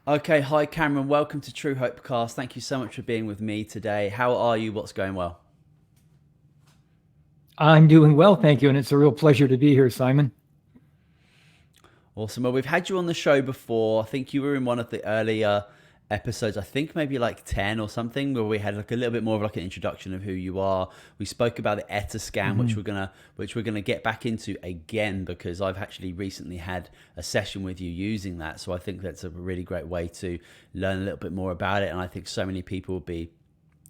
Okay, hi Cameron. Welcome to True Hope Cast. Thank you so much for being with me today. How are you? What's going well? I'm doing well, thank you. And it's a real pleasure to be here, Simon. Awesome. Well, we've had you on the show before. I think you were in one of the earlier episodes. I think maybe like 10 or something, where we had like a little bit more of like an introduction of who you are. We spoke about the ETA scan, hmm which we're gonna get back into again because I've actually recently had a session with you using that. So I think that's a really great way to learn a little bit more about it. And I think so many people will be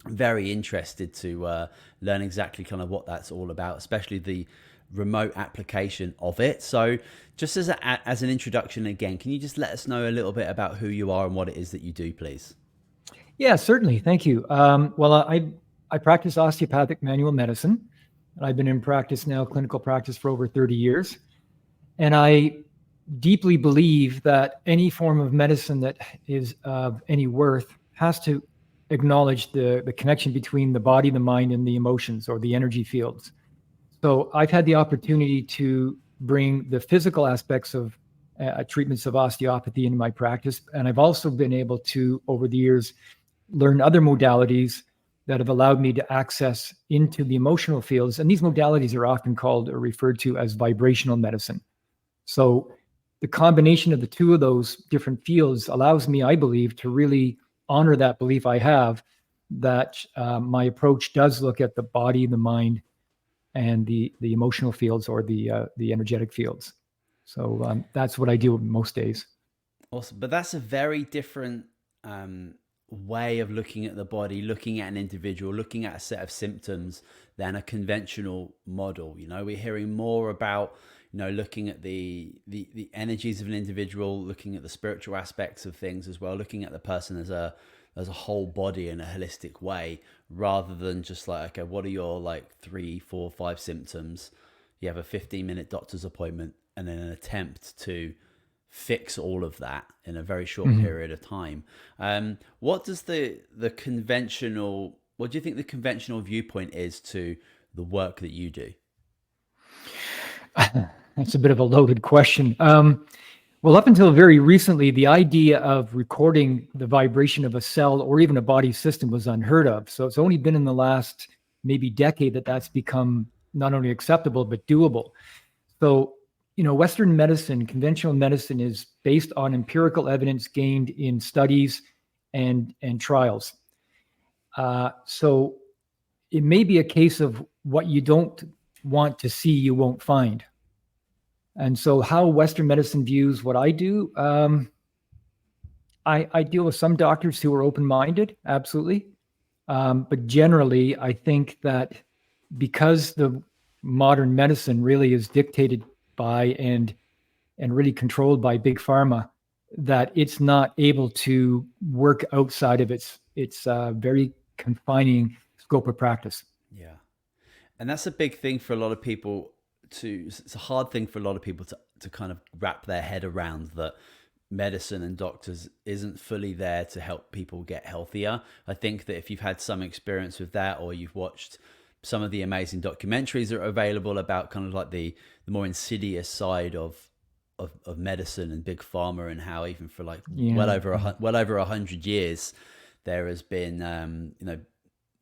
very interested to learn exactly kind of what that's all about, especially the remote application of it. So, just as an introduction again, can you just let us know a little bit about who you are and what it is that you do, please? Yeah, certainly. Thank you. I practice osteopathic manual medicine. And I've been in practice now, clinical practice, for over 30 years. And I deeply believe that any form of medicine that is of any worth has to acknowledge the connection between the body, the mind, and the emotions or the energy fields. So I've had the opportunity to bring the physical aspects of treatments of osteopathy into my practice. And I've also been able to, over the years, learn other modalities that have allowed me to access into the emotional fields. And these modalities are often called or referred to as vibrational medicine. So the combination of the two of those different fields allows me, I believe, to really honor that belief I have that my approach does look at the body, the mind, and the emotional fields or the energetic fields. So that's what I do most days. Awesome. But that's a very different way of looking at the body, looking at an individual, looking at a set of symptoms than a conventional model. We're hearing more about, looking at the energies of an individual, looking at the spiritual aspects of things as well, looking at the person as a whole body in a holistic way, rather than just like, okay, what are your like three, four, five symptoms? You have a 15-minute doctor's appointment and then an attempt to fix all of that in a very short Mhm. period of time. What does the conventional? What do you think the conventional viewpoint is to the work that you do? That's a bit of a loaded question. Well, up until very recently, the idea of recording the vibration of a cell or even a body system was unheard of. So it's only been in the last maybe decade that that's become not only acceptable but doable. So, Western medicine, conventional medicine is based on empirical evidence gained in studies and trials. So it may be a case of what you don't want to see, you won't find. And so, how Western medicine views what I do, I deal with some doctors who are open minded, absolutely. But generally, I think that because the modern medicine really is dictated by and really controlled by big pharma, that it's not able to work outside of its very confining scope of practice. Yeah, and that's a big thing for a lot of people. It's a hard thing for a lot of people to kind of wrap their head around, that medicine and doctors isn't fully there to help people get healthier. I think that if you've had some experience with that, or you've watched some of the amazing documentaries that are available about kind of like the more insidious side of medicine and big pharma, and how even for like Yeah. well over 100 years there has been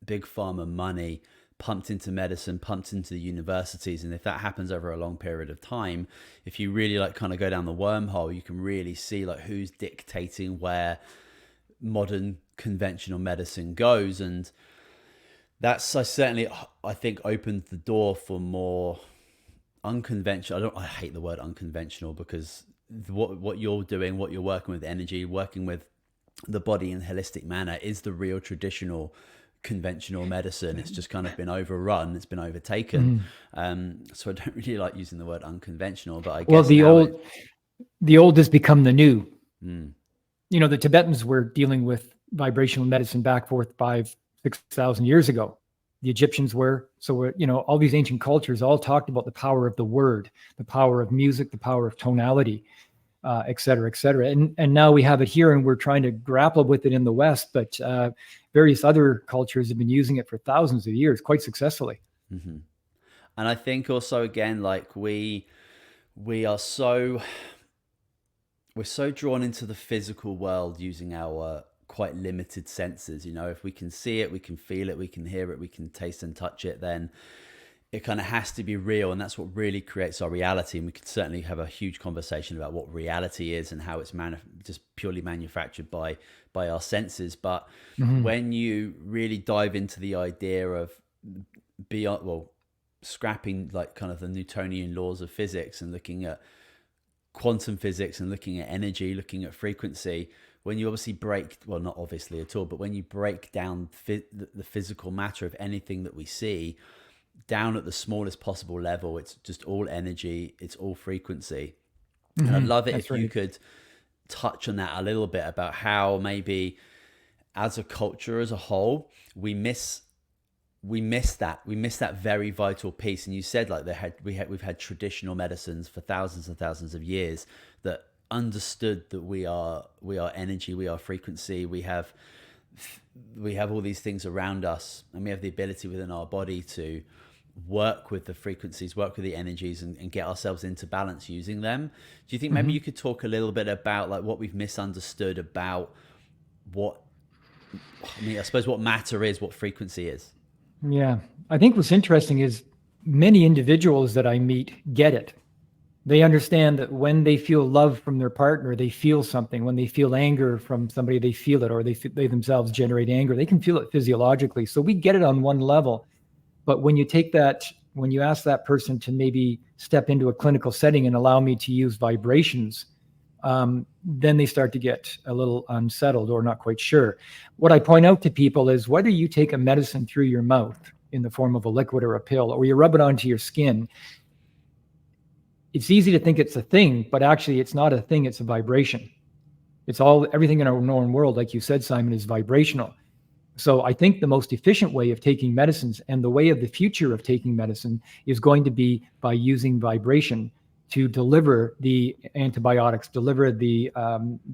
big pharma money pumped into medicine, pumped into the universities. And if that happens over a long period of time, if you really like kind of go down the wormhole, you can really see like who's dictating where modern conventional medicine goes. And that's I think opened the door for more unconventional. I hate the word unconventional, because what you're doing, what you're working with, energy, working with the body in a holistic manner, is the real traditional conventional medicine. It's just kind of been overrun, it's been overtaken. Mhm. So I don't really like using the word unconventional, but I Well, guess now it. the old has become the new. Mm, The Tibetans were dealing with vibrational medicine back forth 5, 6,000 years ago. The Egyptians were. So, all these ancient cultures all talked about the power of the word, the power of music, the power of tonality, et cetera, et cetera. And now we have it here and we're trying to grapple with it in the West, but various other cultures have been using it for thousands of years quite successfully. hmm And I think also again, like we are so we're so drawn into the physical world using our quite limited senses. If we can see it, we can feel it, we can hear it, we can taste and touch it, then it kind of has to be real, and that's what really creates our reality. And we could certainly have a huge conversation about what reality is and how it's just purely manufactured by our senses. But when you really dive into the idea of beyond, well, scrapping like kind of the Newtonian laws of physics and looking at quantum physics and looking at energy, looking at frequency, when you obviously break, well, not obviously at all, but when you break down the physical matter of anything that we see down at the smallest possible level, it's just all energy, it's all frequency. And I'd love it if you could touch on that a little bit about how maybe as a culture as a whole, we miss that very vital piece. And you said like we've had traditional medicines for thousands and thousands of years that understood that we are energy, we are frequency, we have all these things around us, and we have the ability within our body to work with the frequencies, work with the energies, and get ourselves into balance using them. Do you think maybe you could talk a little bit about like what we've misunderstood about I suppose what matter is, what frequency is? Yeah. I think what's interesting is many individuals that I meet get it. They understand that when they feel love from their partner, they feel something. When they feel anger from somebody, they feel it, or they themselves generate anger. They can feel it physiologically. So we get it on one level. But when you ask that person to maybe step into a clinical setting and allow me to use vibrations, then they start to get a little unsettled or not quite sure. What I point out to people is whether you take a medicine through your mouth in the form of a liquid or a pill, or you rub it onto your skin, it's easy to think it's a thing, but actually it's not a thing, it's a vibration. Everything in our known world, like you said, Simon, is vibrational. So I think the most efficient way of taking medicines and the way of the future of taking medicine is going to be by using vibration to deliver the antibiotics, deliver the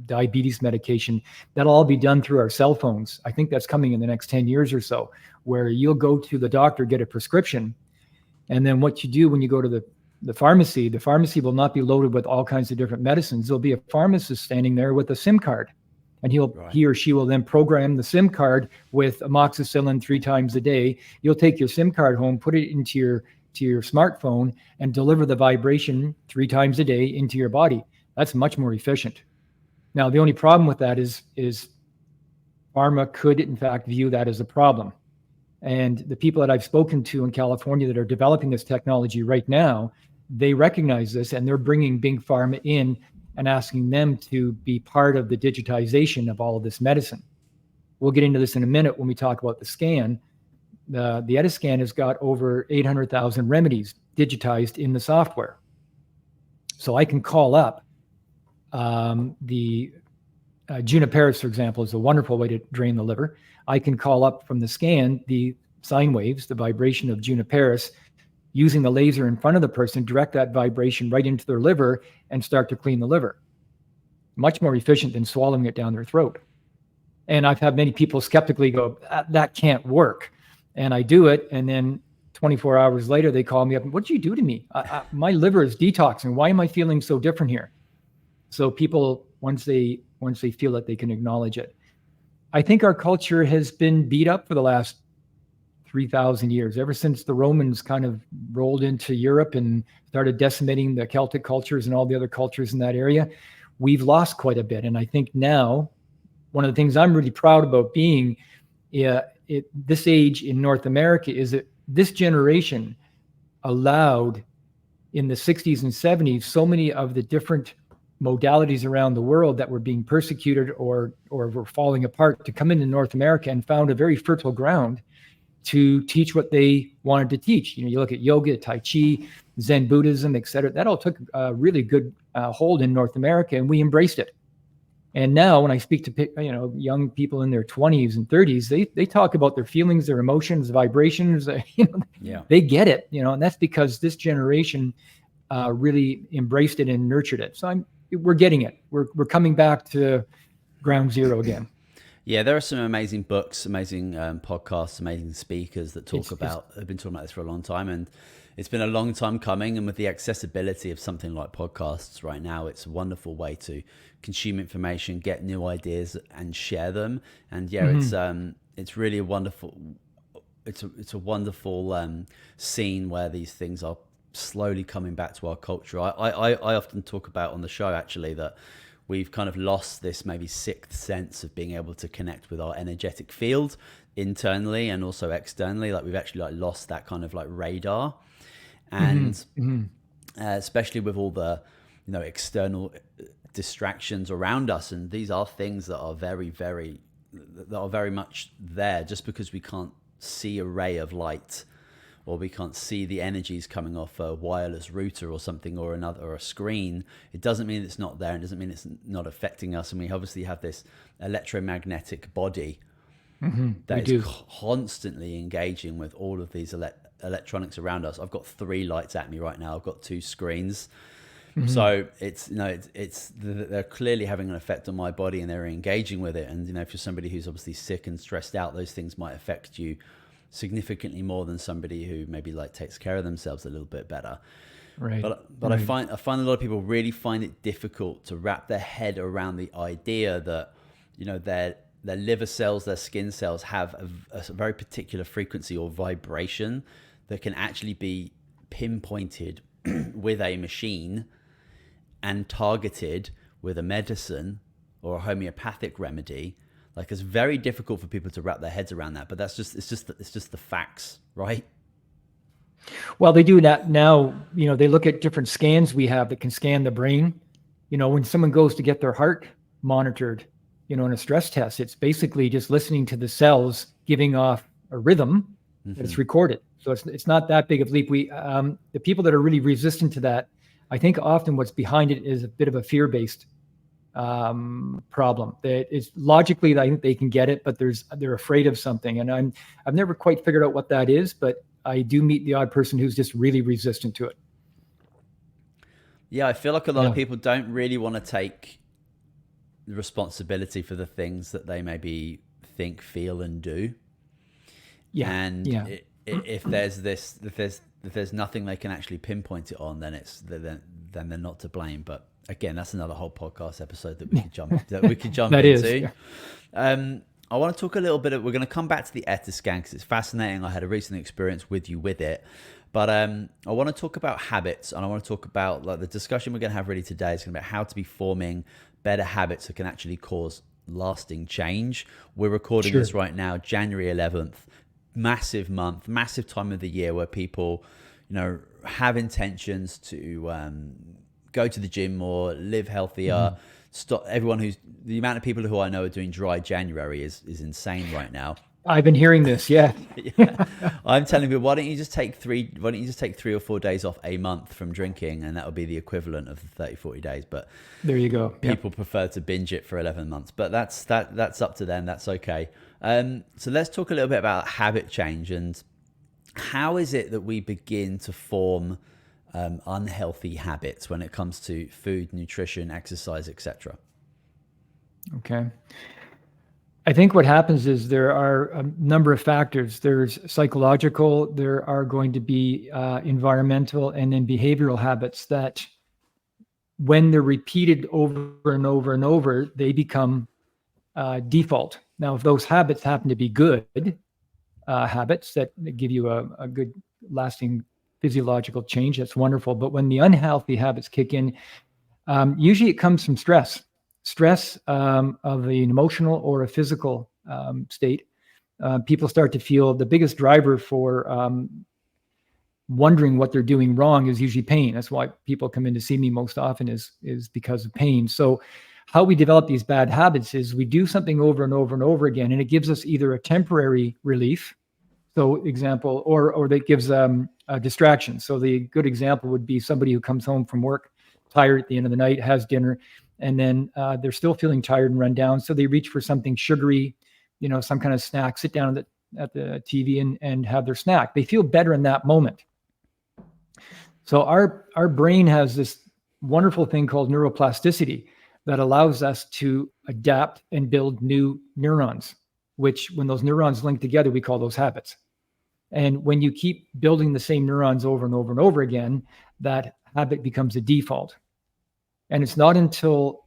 diabetes medication. That'll all be done through our cell phones. I think that's coming in the next 10 years or so, where you'll go to the doctor, get a prescription. And then what you do when you go to the pharmacy will not be loaded with all kinds of different medicines. There'll be a pharmacist standing there with a SIM card. And he or she will then program the SIM card with amoxicillin 3 times a day. You'll take your SIM card home, put it into your smartphone, and deliver the vibration 3 times a day into your body. That's much more efficient. Now, the only problem with that is pharma could, in fact, view that as a problem. And the people that I've spoken to in California that are developing this technology right now, they recognize this, and they're bringing big pharma in and asking them to be part of the digitization of all of this medicine. We'll get into this in a minute when we talk about the scan. The Etiscan has got over 800,000 remedies digitized in the software. So I can call up the Juniperus, for example, is a wonderful way to drain the liver. I can call up from the scan the sine waves, the vibration of Juniperus, using the laser in front of the person, direct that vibration right into their liver and start to clean the liver. Much more efficient than swallowing it down their throat. And I've had many people skeptically go, that can't work. And I do it, and then 24 hours later, they call me up, what did you do to me? My liver is detoxing. Why am I feeling so different here? So people, once they feel that, they can acknowledge it. I think our culture has been beat up for the last 3,000 years, ever since the Romans kind of rolled into Europe and started decimating the Celtic cultures and all the other cultures in that area. We've lost quite a bit. And I think now, one of the things I'm really proud about being this age in North America is that this generation allowed in the 60s and 70s so many of the different modalities around the world that were being persecuted or were falling apart to come into North America and found a very fertile ground to teach what they wanted to teach. You look at yoga, Tai Chi, Zen Buddhism, et cetera. That all took a really good hold in North America, and we embraced it. And now when I speak to young people in their 20s and 30s, they talk about their feelings, their emotions, vibrations. They get it, and that's because this generation really embraced it and nurtured it. So we're getting it. We're coming back to ground zero again. Yeah, there are some amazing books, amazing podcasts, amazing speakers that have been talking about this for a long time. And it's been a long time coming, and with the accessibility of something like podcasts right now, it's a wonderful way to consume information, get new ideas, and share them. And yeah, it's really a wonderful, it's a wonderful scene where these things are slowly coming back to our culture. I often talk about on the show actually that we've kind of lost this maybe sixth sense of being able to connect with our energetic field internally and also externally. Like we've actually like lost that kind of like radar, and especially with all the external distractions around us. And these are things that are very much there. Just because we can't see a ray of light, or we can't see the energies coming off a wireless router or something or another, or a screen, it doesn't mean it's not there, and doesn't mean it's not affecting us. And we obviously have this electromagnetic body that is constantly engaging with all of these electronics around us. I've got 3 lights at me right now. I've got 2 screens. So they're clearly having an effect on my body, and they're engaging with it. And if you're somebody who's obviously sick and stressed out, those things might affect you significantly more than somebody who maybe like takes care of themselves a little bit better. Right. But right. I find a lot of people really find it difficult to wrap their head around the idea that their liver cells, their skin cells have a very particular frequency or vibration that can actually be pinpointed with a machine and targeted with a medicine or a homeopathic remedy. Like, it's very difficult for people to wrap their heads around that, but it's just the facts, right? Well, they do that now. They look at different scans we have that can scan the brain. When someone goes to get their heart monitored, in a stress test, it's basically just listening to the cells giving off a rhythm that's recorded. So it's not that big of a leap. The people that are really resistant to that, I think often what's behind it is a bit of a fear-based problem. That is logically, I think they can get it, but they're afraid of something. And I've never quite figured out what that is, but I do meet the odd person who's just really resistant to it. Yeah, I feel like a lot of people don't really want to take the responsibility for the things that they maybe think, feel, and do. Yeah. And if there's nothing they can actually pinpoint it on, then they're not to blame. But again, that's another whole podcast episode that we could jump that into. Is, yeah. I want to talk a little bit. We're going to come back to the ETA scan because it's fascinating. I had a recent experience with you with it, but I want to talk about habits, and I want to talk about like the discussion we're going to have really today is going to be about how to be forming better habits that can actually cause lasting change. We're recording this right now, January 11th. Massive month, massive time of the year where people, have intentions to go to the gym more, live healthier. Stop. The amount of people who I know are doing dry January is insane right now. I've been hearing this. Yeah. I'm telling you, why don't you just take 3 or 4 days off a month from drinking, and that would be the equivalent of 30, 40 days. But there you go. People prefer to binge it for 11 months, but that's up to them. That's okay. So let's talk a little bit about habit change, and how is it that we begin to form unhealthy habits when it comes to food, nutrition, exercise, etc. Okay. I think what happens is there are a number of factors. There's psychological, there are going to be environmental, and then behavioral habits that when they're repeated over and over and over, they become default. Now, if those habits happen to be good habits that give you a good lasting physiological change, that's wonderful. But when the unhealthy habits kick in, usually it comes from stress of an emotional or a physical state. People start to feel the biggest driver for wondering what they're doing wrong is usually pain. That's why people come in to see me most often is because of pain. So how we develop these bad habits is we do something over and over and over again, and it gives us either a temporary relief. So example, or that gives a distraction. So the good example would be somebody who comes home from work tired at the end of the night, has dinner, and then they're still feeling tired and run down. So they reach for something sugary, some kind of snack, sit down at the TV and have their snack. They feel better in that moment. So our brain has this wonderful thing called neuroplasticity that allows us to adapt and build new neurons, which when those neurons link together, we call those habits. And when you keep building the same neurons over and over and over again, that habit becomes a default. And it's not until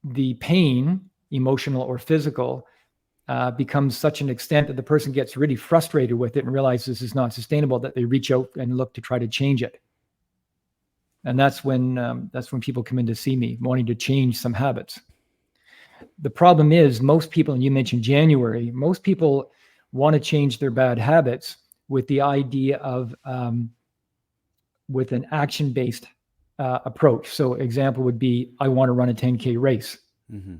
the pain, emotional or physical, becomes such an extent that the person gets really frustrated with it and realizes this is not sustainable, that they reach out and look to try to change it. And that's when people come in to see me wanting to change some habits. The problem is most people, and you mentioned January, most people want to change their bad habits with the idea of with an action-based approach. So example would be, I want to run a 10K race. Mm-hmm.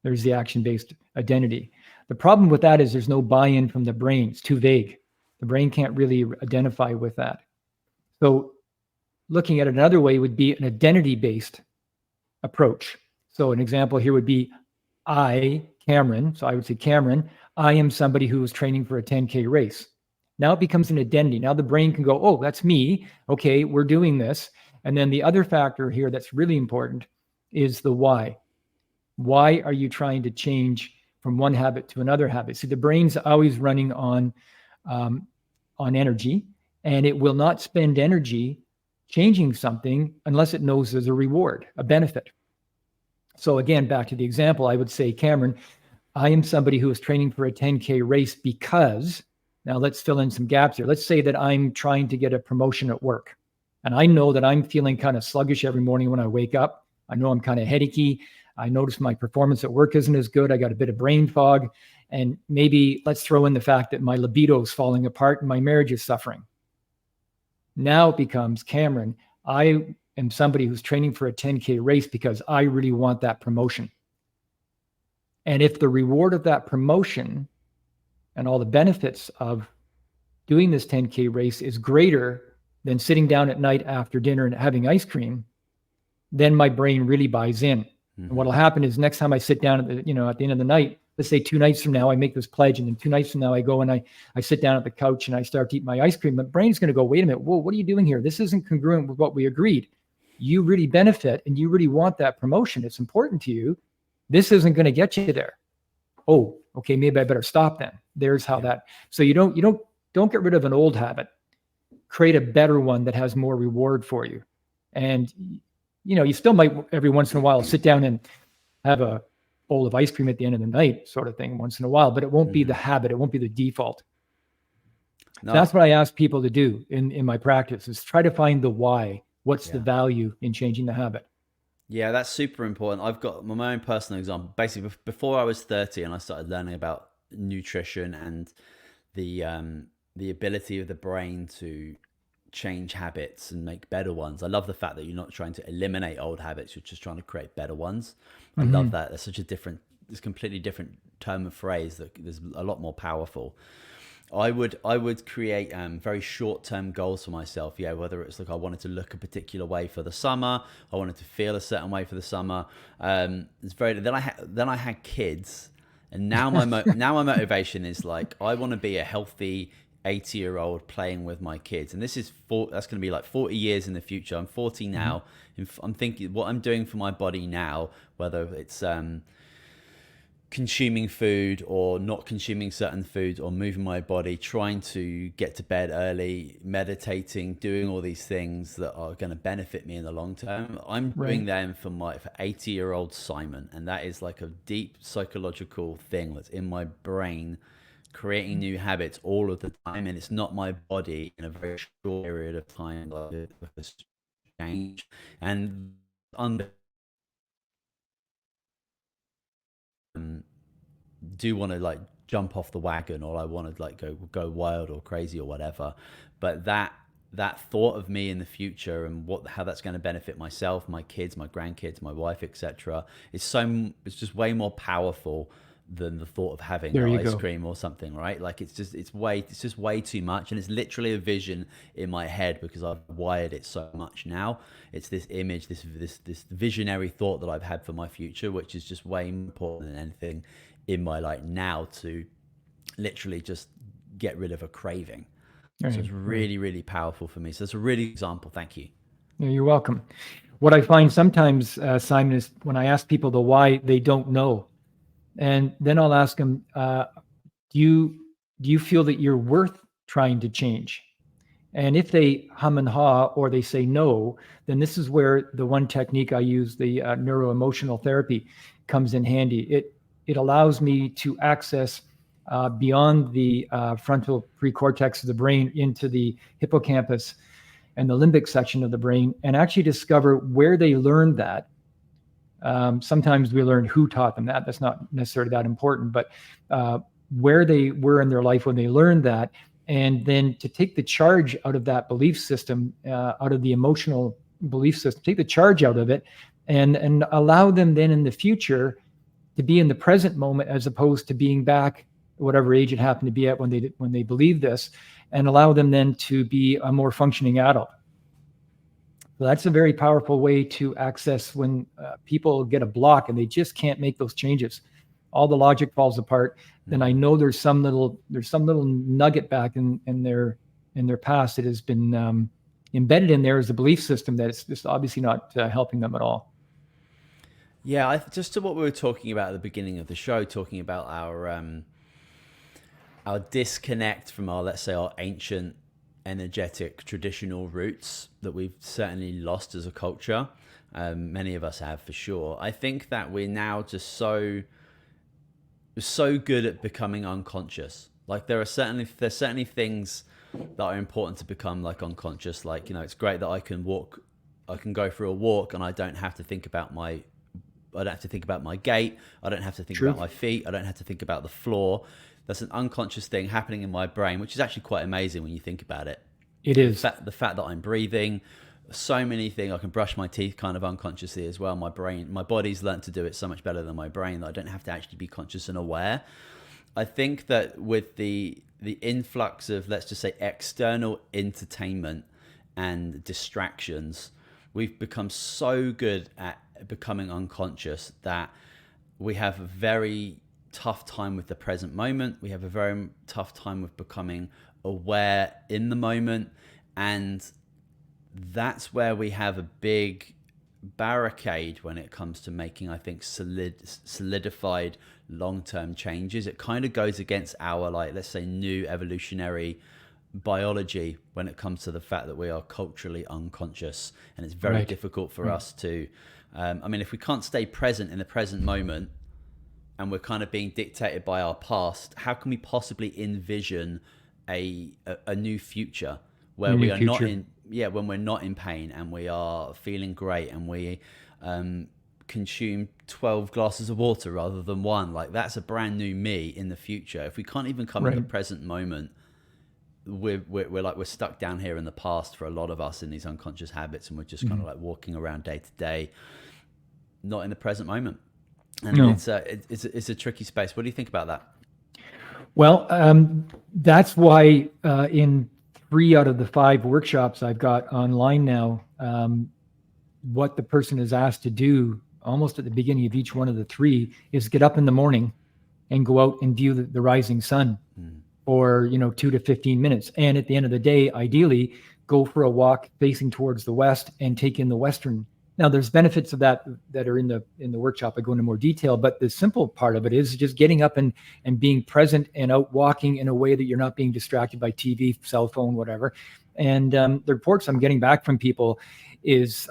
There's the action-based identity. The problem with that is there's no buy-in from the brain. It's too vague. The brain can't really identify with that. So looking at it another way would be an identity-based approach. So an example here would be, I, Cameron, so I would say, Cameron, I am somebody who is training for a 10K race. Now it becomes an identity. Now the brain can go, oh, that's me. Okay, we're doing this. And then the other factor here that's really important is the why. Why are you trying to change from one habit to another habit? See, the brain's always running on energy, and it will not spend energy changing something unless it knows there's a reward, a benefit. So again, back to the example, I would say, Cameron, I am somebody who is training for a 10K race because, now let's fill in some gaps here. Let's say that I'm trying to get a promotion at work. And I know that I'm feeling kind of sluggish every morning when I wake up. I know I'm kind of headachy. I notice my performance at work isn't as good. I got a bit of brain fog. And maybe let's throw in the fact that my libido is falling apart and my marriage is suffering. Now it becomes, Cameron, I am somebody who's training for a 10K race because I really want that promotion. And if the reward of that promotion and all the benefits of doing this 10K race is greater than sitting down at night after dinner and having ice cream, then my brain really buys in. Mm-hmm. And what'll happen is next time I sit down at the end of the night, let's say 2 nights from now, I make this pledge, and then 2 nights from now, I go and I sit down at the couch and I start to eat my ice cream. My brain's going to go, wait a minute, whoa, what are you doing here? This isn't congruent with what we agreed. You really benefit and you really want that promotion. It's important to you. This isn't going to get you there. Oh, okay, maybe I better stop then. There's how that. So you don't get rid of an old habit. Create a better one that has more reward for you. And you still might every once in a while sit down and have a bowl of ice cream at the end of the night, sort of thing, once in a while, but it won't be the habit. It won't be the default. No. So that's what I ask people to do in my practice, is try to find the why. What's the value in changing the habit? Yeah, that's super important. I've got my own personal example. Basically, before I was 30 and I started learning about nutrition and the ability of the brain to change habits and make better ones. I love the fact that you're not trying to eliminate old habits, you're just trying to create better ones. I love that. That's such a completely different term of phrase that is a lot more powerful. I would create very short-term goals for myself. Yeah, whether it's like I wanted to look a particular way for the summer, I wanted to feel a certain way for the summer. Then I had kids, and now my motivation is like, I want to be a healthy 80-year-old playing with my kids, and that's going to be like 40 years in the future. I'm 40 now. I'm thinking what I'm doing for my body now, whether it's consuming food or not consuming certain foods, or moving my body, trying to get to bed early, meditating, doing all these things that are going to benefit me in the long term. I'm doing them for 80-year-old Simon, and that is like a deep psychological thing that's in my brain, creating new habits all of the time. And it's not my body in a very short period of time like this change. And do want to like jump off the wagon, or I want to like go wild or crazy or whatever, but that thought of me in the future and how that's going to benefit myself, my kids, my grandkids, my wife, etc., it's just way more powerful than the thought of having ice cream or something, right? Like it's just way too much, and it's literally a vision in my head because I've wired it so much now. It's this image, this visionary thought that I've had for my future, which is just way more important than anything in my life now, to literally just get rid of a craving. So it's really, really powerful for me. So that's a really good example. Thank you. Yeah, you're welcome. What I find sometimes, Simon, is when I ask people the why, they don't know. And then I'll ask them, do you feel that you're worth trying to change. And if they hum and haw or they say no, then this is where the one technique I use, the neuroemotional therapy, comes in handy. It allows me to access beyond the frontal precortex of the brain into the hippocampus and the limbic section of the brain, and actually discover where they learned that. Sometimes we learn who taught them that. That's not necessarily that important, but where they were in their life when they learned that, and then to take the charge out of that belief system, out of the emotional belief system, take the charge out of it, and allow them then in the future to be in the present moment, as opposed to being back whatever age it happened to be at when they believe this, and allow them then to be a more functioning adult. So that's a very powerful way to access when people get a block and they just can't make those changes. All the logic falls apart. Then I know there's some little nugget back in their past that has been embedded in there as a belief system that it's just obviously not helping them at all. Yeah, just to what we were talking about at the beginning of the show, talking about our disconnect from our, let's say, our ancient, energetic, traditional roots that we've certainly lost as a culture. Many of us have, for sure. I think that we're now just so good at becoming unconscious. Like there's certainly things that are important to become like unconscious. Like, it's great that I can go for a walk and I don't have to think about my gait. I don't have to think about my feet. I don't have to think about the floor. That's an unconscious thing happening in my brain, which is actually quite amazing when you think about it. It is. The fact that I'm breathing, so many things. I can brush my teeth kind of unconsciously as well. My body's learned to do it so much better than my brain that I don't have to actually be conscious and aware. I think that with the influx of, let's just say, external entertainment and distractions, we've become so good at becoming unconscious that we have a very tough time with the present moment. We have a very tough time with becoming aware in the moment, and that's where we have a big barricade when it comes to making, I think, solidified long-term changes. It kind of goes against our, like, let's say, new evolutionary biology when it comes to the fact that we are culturally unconscious, and it's very difficult for us to if we can't stay present in the present moment and we're kind of being dictated by our past, how can we possibly envision a new future where we are not in when we're not in pain and we are feeling great and we consume 12 glasses of water rather than one? Like, that's a brand new me in the future. If we can't even come in the present moment, we're stuck down here in the past for a lot of us in these unconscious habits, and we're just kind of like walking around day to day, not in the present moment. And it's a tricky space. What do you think about that? Well, that's why in 3 out of the 5 workshops I've got online now, what the person is asked to do almost at the beginning of each one of the 3 is get up in the morning and go out and view the rising sun for 2 to 15 minutes. And at the end of the day, ideally, go for a walk facing towards the west and take in the western. Now, there's benefits of that are in the workshop. I go into more detail, but the simple part of it is just getting up and being present and out walking in a way that you're not being distracted by TV, cell phone, whatever. And the reports I'm getting back from people is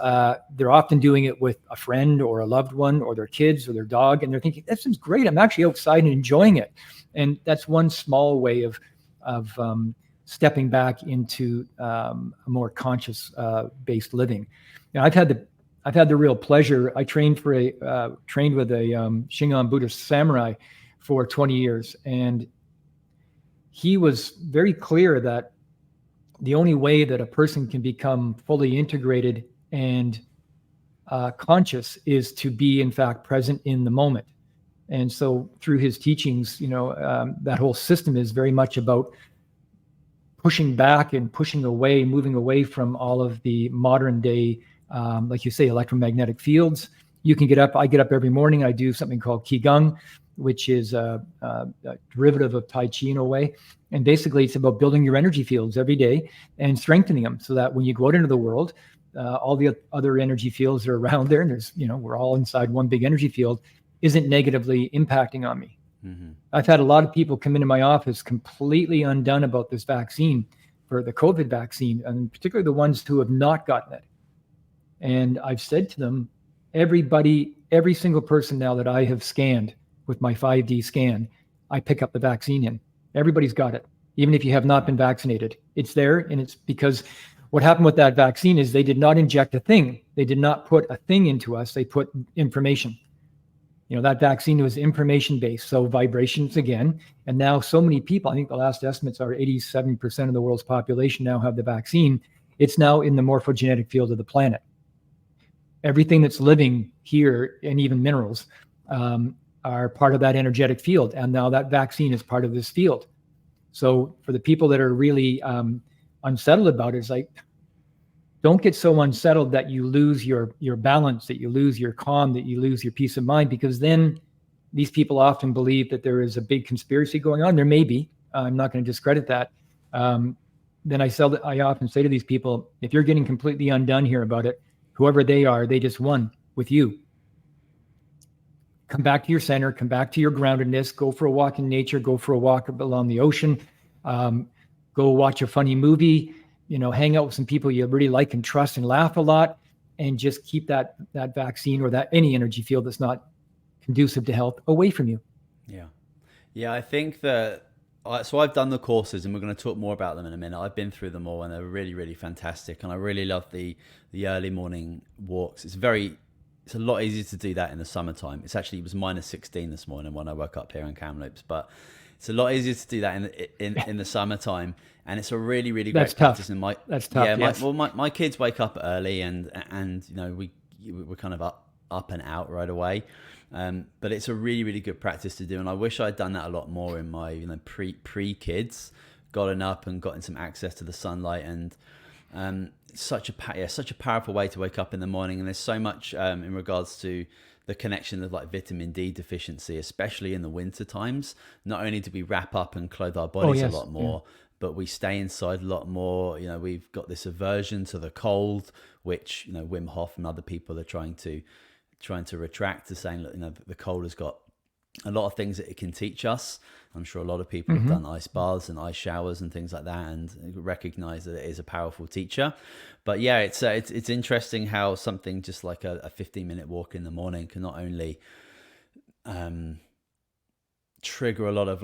they're often doing it with a friend or a loved one or their kids or their dog, and they're thinking, that seems great. I'm actually outside and enjoying it. And that's one small way of stepping back into a more conscious based living. Now, I've had the real pleasure. I trained with a Shingon Buddhist samurai for 20 years, and he was very clear that the only way that a person can become fully integrated and conscious is to be, in fact, present in the moment. And so through his teachings, that whole system is very much about pushing back and pushing away, moving away from all of the modern day, like you say, electromagnetic fields. You can get up. I get up every morning. I do something called Qigong, which is a derivative of Tai Chi in a way. And basically, it's about building your energy fields every day and strengthening them so that when you go out into the world, all the other energy fields that are around there, and there's, we're all inside one big energy field, isn't negatively impacting on me. I've had a lot of people come into my office completely undone about this vaccine, for the COVID vaccine, and particularly the ones who have not gotten it. And I've said to them, every single person now that I have scanned with my 5D scan, I pick up the vaccine in. Everybody's got it, even if you have not been vaccinated. It's there, and it's because what happened with that vaccine is they did not inject a thing. They did not put a thing into us. They put information. That vaccine was information-based, so vibrations again. And now so many people, I think the last estimates are 87% of the world's population now have the vaccine. It's now in the morphogenetic field of the planet. Everything that's living here, and even minerals, are part of that energetic field. And now that vaccine is part of this field. So for the people that are really unsettled about it, it's like, don't get so unsettled that you lose your balance, that you lose your calm, that you lose your peace of mind, because then these people often believe that there is a big conspiracy going on. There may be. I'm not going to discredit that. Then I often say to these people, if you're getting completely undone here about it, whoever they are, they just won with you. Come back to your center, come back to your groundedness, go for a walk in nature, go for a walk along the ocean, go watch a funny movie, hang out with some people you really like and trust and laugh a lot, and just keep that vaccine or that any energy field that's not conducive to health away from you. Yeah, I think that, so I've done the courses, and we're going to talk more about them in a minute. I've been through them all, and they're really, really fantastic. And I really love the early morning walks. It's a lot easier to do that in the summertime. It was minus 16 this morning when I woke up here in Kamloops, but it's a lot easier to do that in the summertime. And it's a really, really great practice. That's tough. Yeah, yes. my kids wake up early, and we're kind of up and out right away. But it's a really, really good practice to do, and I wish I'd done that a lot more in my pre kids, gotten up and gotten some access to the sunlight, and such a powerful way to wake up in the morning. And there's so much in regards to the connection of like vitamin D deficiency, especially in the winter times. Not only do we wrap up and clothe our bodies a lot more, but we stay inside a lot more. We've got this aversion to the cold, which Wim Hof and other people are trying to retract, to saying, look, the cold has got a lot of things that it can teach us. I'm sure a lot of people have done ice baths and ice showers and things like that, and recognize that it is a powerful teacher. But yeah, it's interesting how something just like a 15-minute walk in the morning can not only trigger a lot of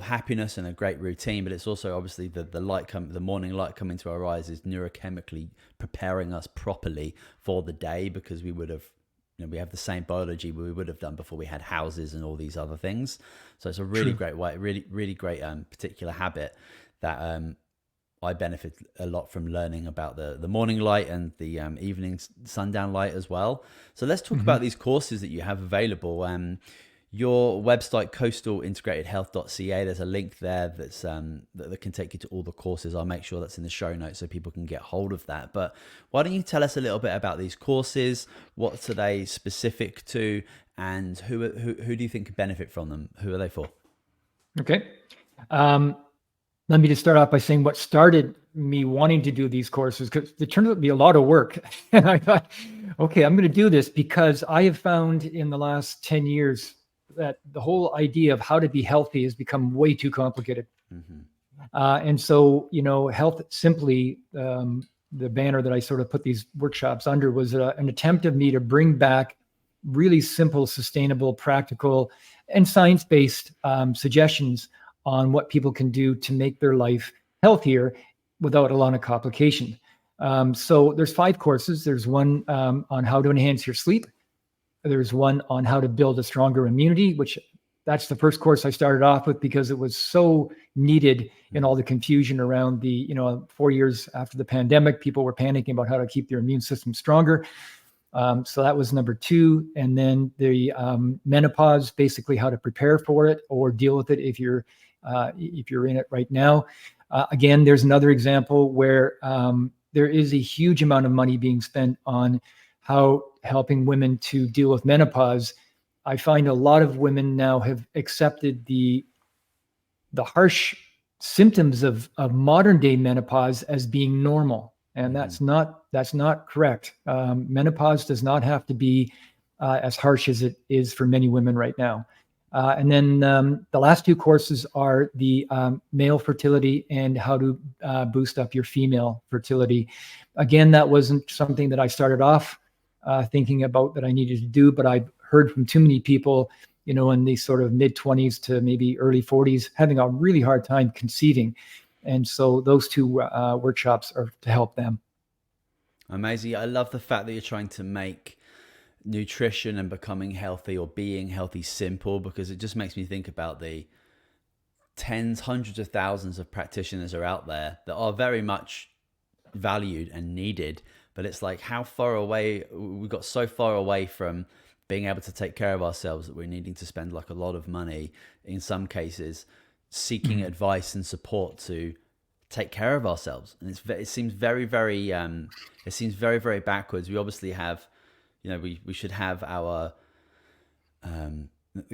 happiness and a great routine, but it's also obviously the morning light coming to our eyes is neurochemically preparing us properly for the day, because we would have, we have the same biology we would have done before we had houses and all these other things. So it's a really great way, really, really great particular habit that I benefit a lot from learning about the morning light and the evening sundown light as well. So let's talk about these courses that you have available. Your website, coastalintegratedhealth.ca, there's a link there that can take you to all the courses. I'll make sure that's in the show notes so people can get hold of that. But why don't you tell us a little bit about these courses? What are they specific to, and who do you think could benefit from them? Who are they for? Okay. Let me just start off by saying what started me wanting to do these courses, because it turned out to be a lot of work. And I thought, okay, I'm going to do this because I have found in the last 10 years that the whole idea of how to be healthy has become way too complicated. And so, Health Simply, the banner that I sort of put these workshops under, was an attempt of me to bring back really simple, sustainable, practical, and science-based suggestions on what people can do to make their life healthier without a lot of complication. So there's 5 courses. There's one on how to enhance your sleep. There's one on how to build a stronger immunity, which that's the first course I started off with because it was so needed in all the confusion around the, 4 years after the pandemic. People were panicking about how to keep their immune system stronger. So that was number 2. And then the menopause, basically how to prepare for it or deal with it if you're in it right now. Again, there's another example where there is a huge amount of money being spent on how helping women to deal with menopause. I find a lot of women now have accepted the harsh symptoms of modern day menopause as being normal. And that's not correct. Menopause does not have to be as harsh as it is for many women right now. And then the last two courses are the male fertility and how to boost up your female fertility. Again, that wasn't something that I started off thinking about that I needed to do, but I've heard from too many people, in these sort of mid-20s to maybe early 40s, having a really hard time conceiving. And so those two workshops are to help them. Amazing. I love the fact that you're trying to make nutrition and becoming healthy or being healthy simple, because it just makes me think about the tens, hundreds of thousands of practitioners are out there that are very much valued and needed, but it's like how far away we got, so far away from being able to take care of ourselves that we're needing to spend like a lot of money in some cases seeking advice and support to take care of ourselves. And it seems very, very very backwards. We obviously have, we should have our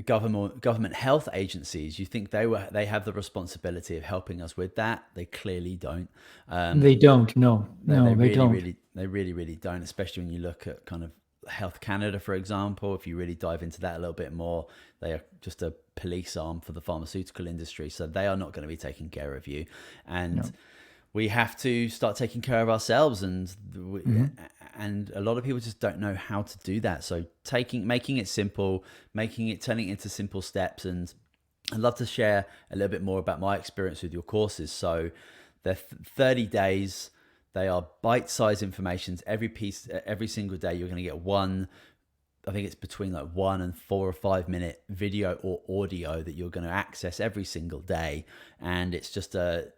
government health agencies. You think they have the responsibility of helping us with that? They clearly don't. They don't. No, they really, don't. They really don't. Especially when you look at kind of Health Canada, for example. If you really dive into that a little bit more, they are just a police arm for the pharmaceutical industry. So they are not going to be taking care of you, and we have to start taking care of ourselves. And and a lot of people just don't know how to do that. So making it simple, turning it into simple steps. And I'd love to share a little bit more about my experience with your courses. So they're 30 days. They are bite-sized informations. Every single day, you're going to get one. I think it's between like 1 and 4 or 5 minute video or audio that you're going to access every single day, and it's just a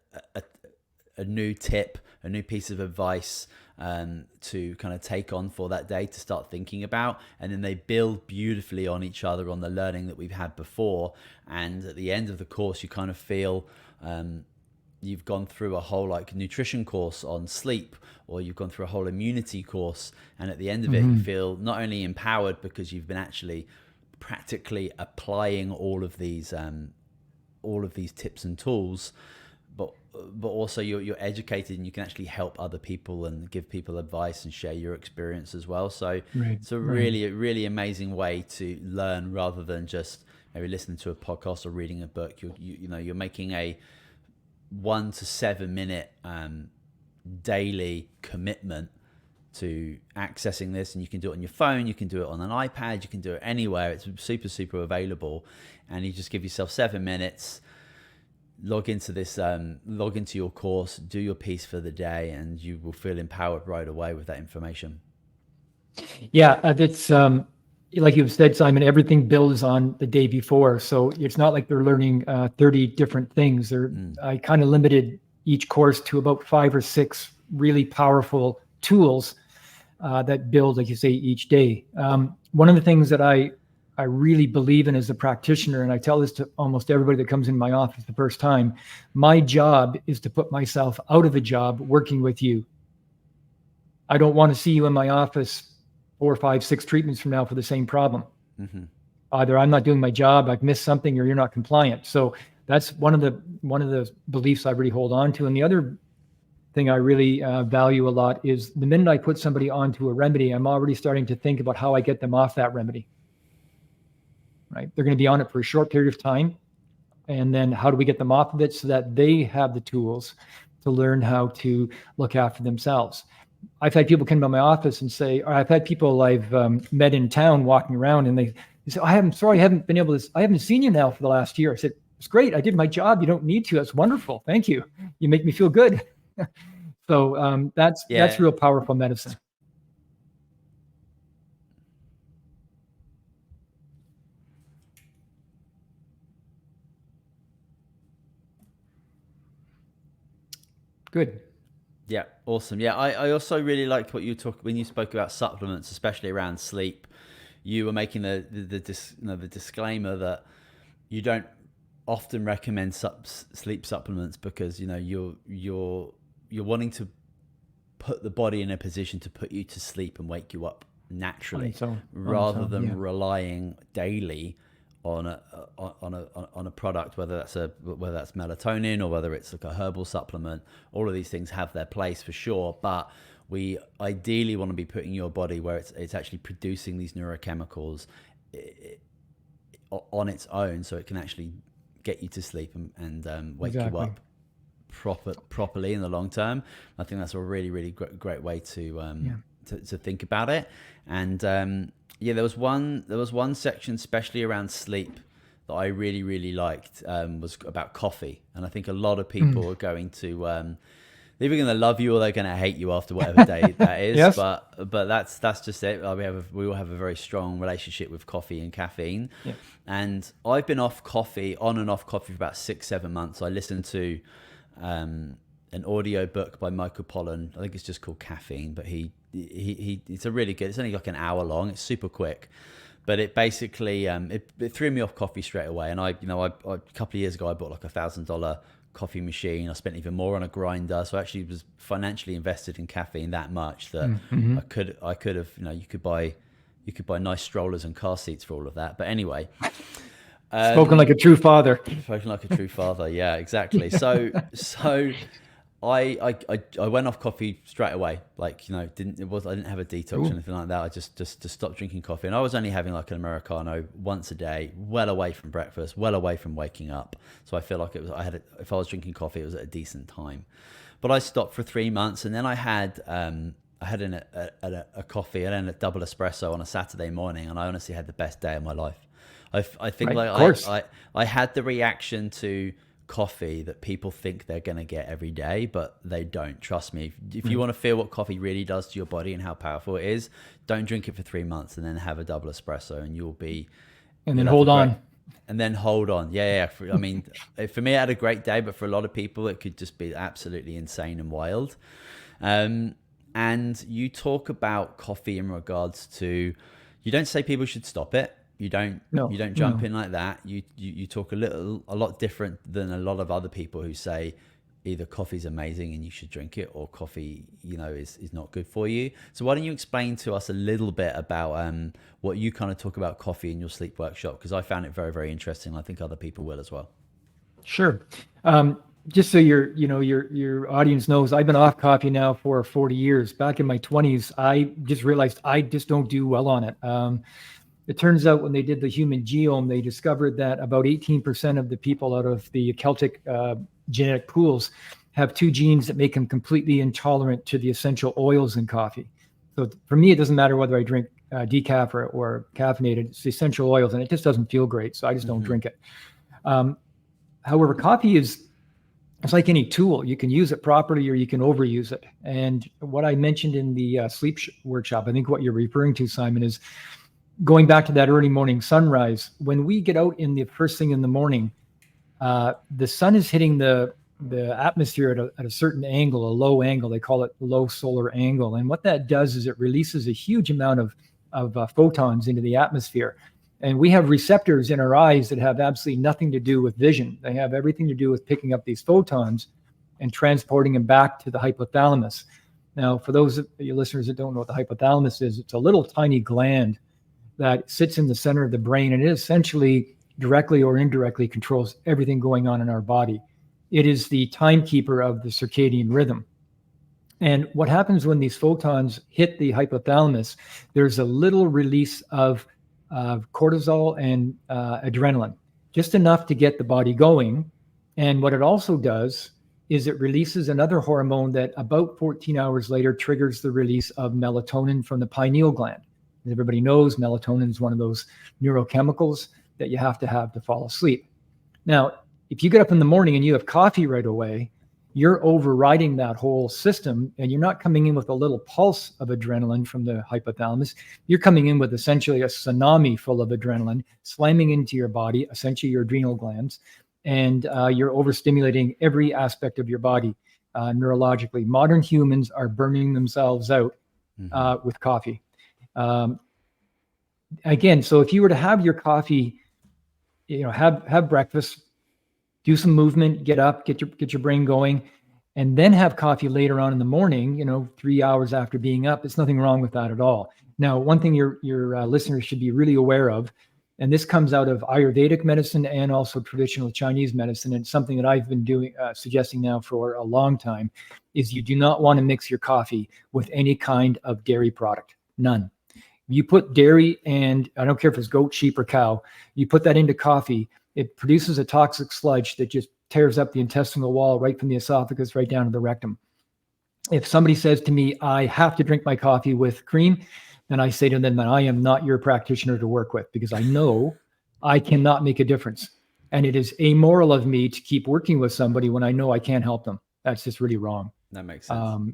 new tip, a new piece of advice to kind of take on for that day to start thinking about, and then they build beautifully on each other, on the learning that we've had before. And at the end of the course, you kind of feel you've gone through a whole like nutrition course on sleep, or you've gone through a whole immunity course, and at the end of it you feel not only empowered because you've been actually practically applying all of these tips and tools, but also you're educated and you can actually help other people and give people advice and share your experience as well. So it's a really amazing way to learn, rather than just maybe listening to a podcast or reading a book. You're making a 1 to 7 minute daily commitment to accessing this, and you can do it on your phone, you can do it on an iPad, you can do it anywhere. It's super available, and you just give yourself 7 minutes, log into your course, do your piece for the day, and you will feel empowered right away with that information. Yeah, that's like you've said, Simon, everything builds on the day before. So it's not like they're learning 30 different things. I kind of limited each course to about 5 or 6 really powerful tools that build, like you say, each day. One of the things that I really believe in as a practitioner, and I tell this to almost everybody that comes in my office the first time, my job is to put myself out of a job working with you. I don't want to see you in my office 4, 5, 6 treatments from now for the same problem. Either I'm not doing my job, I've missed something, or you're not compliant. So that's one of the beliefs I really hold on to. And the other thing I really value a lot is the minute I put somebody onto a remedy, I'm already starting to think about how I get them off that remedy. Right? They're going to be on it for a short period of time. And then how do we get them off of it so that they have the tools to learn how to look after themselves? I've had people come to my office and say, or I've had people I've met in town walking around, and they say, I haven't seen you now for the last year. I said, it's great. I did my job. You don't need to. That's wonderful. Thank you. You make me feel good. So that's real powerful medicine. Good. Yeah, awesome. Yeah, I also really liked what you talked when you spoke about supplements, especially around sleep. You were making the disclaimer that you don't often recommend sleep supplements because you're wanting to put the body in a position to put you to sleep and wake you up naturally, rather than relying daily on a product, whether that's melatonin or whether it's like a herbal supplement. All of these things have their place for sure, but we ideally want to be putting your body where it's actually producing these neurochemicals on its own, so it can actually get you to sleep and wake you Exactly. up properly in the long term. I think that's a really great way to think about it. And there was one section, especially around sleep, that I really liked, was about coffee. And I think a lot of people are going to they're either going to love you or they're going to hate you after whatever day that is. Yes. But that's just it. We all have a very strong relationship with coffee and caffeine. Yeah. And I've been on and off coffee for about 6-7 months. I listened to an audio book by Michael Pollan. I think it's just called Caffeine, but it's a really good. It's only like an hour long. It's super quick, but it basically it threw me off coffee straight away. And I a couple of years ago I bought like $1,000 coffee machine. I spent even more on a grinder, so I actually was financially invested in caffeine that much that I could have you could buy nice strollers and car seats for all of that. But anyway. Spoken like a true father. Spoken like a true father. Yeah, exactly. So I went off coffee straight away. Like, I didn't have a detox or anything like that. I just stopped drinking coffee, and I was only having like an Americano once a day, well away from breakfast, well away from waking up. So I feel like if I was drinking coffee, it was at a decent time. But I stopped for 3 months, and then I had a coffee and then a double espresso on a Saturday morning, and I honestly had the best day of my life. I think I had the reaction to coffee that people think they're going to get every day, but they don't. Trust me. If you want to feel what coffee really does to your body and how powerful it is, don't drink it for 3 months and then have a double espresso, and you'll be. And then hold on. And then hold on. Yeah. I mean, for me, I had a great day, but for a lot of people, it could just be absolutely insane and wild. And you talk about coffee in regards to, you don't say people should stop it. You don't jump in like that. You talk a lot different than a lot of other people who say either coffee's amazing and you should drink it, or coffee, is not good for you. So why don't you explain to us a little bit about what you kind of talk about coffee in your sleep workshop? Because I found it very, very interesting. I think other people will as well. Sure. Just so your audience knows, I've been off coffee now for 40 years. Back in my 20s, I just realized I just don't do well on it. It turns out when they did the human genome, they discovered that about 18% of the people out of the Celtic genetic pools have 2 genes that make them completely intolerant to the essential oils in coffee. So for me, it doesn't matter whether I drink decaf or caffeinated. It's the essential oils, and it just doesn't feel great, so I just don't drink it. However, coffee it's like any tool. You can use it properly or you can overuse it. And what I mentioned in the sleep workshop, I think what you're referring to, Simon, is going back to that early morning sunrise. When we get out in the first thing in the morning, the sun is hitting the atmosphere at a certain angle, a low angle. They call it low solar angle. And what that does is it releases a huge amount of photons into the atmosphere. And we have receptors in our eyes that have absolutely nothing to do with vision. They have everything to do with picking up these photons and transporting them back to the hypothalamus. Now, for those of your listeners that don't know what the hypothalamus is, it's a little tiny gland that sits in the center of the brain, and it essentially directly or indirectly controls everything going on in our body. It is the timekeeper of the circadian rhythm. And what happens when these photons hit the hypothalamus, there's a little release of cortisol and adrenaline, just enough to get the body going. And what it also does is it releases another hormone that about 14 hours later triggers the release of melatonin from the pineal gland. As everybody knows, melatonin is one of those neurochemicals that you have to fall asleep. Now, if you get up in the morning and you have coffee right away, you're overriding that whole system, and you're not coming in with a little pulse of adrenaline from the hypothalamus. You're coming in with essentially a tsunami full of adrenaline slamming into your body, essentially your adrenal glands, and you're overstimulating every aspect of your body neurologically. Modern humans are burning themselves out with coffee. Again, so if you were to have your coffee, have breakfast, do some movement, get up, get your brain going, and then have coffee later on in the morning, 3 hours after being up, there's nothing wrong with that at all. Now, one thing your listeners should be really aware of, and this comes out of Ayurvedic medicine and also traditional Chinese medicine, and something that I've been suggesting now for a long time, is you do not want to mix your coffee with any kind of dairy product. None. You put dairy, and I don't care if it's goat, sheep, or cow, you put that into coffee, it produces a toxic sludge that just tears up the intestinal wall right from the esophagus right down to the rectum. If somebody says to me, I have to drink my coffee with cream, then I say to them that I am not your practitioner to work with, because I know I cannot make a difference. And it is amoral of me to keep working with somebody when I know I can't help them. That's just really wrong. That makes sense.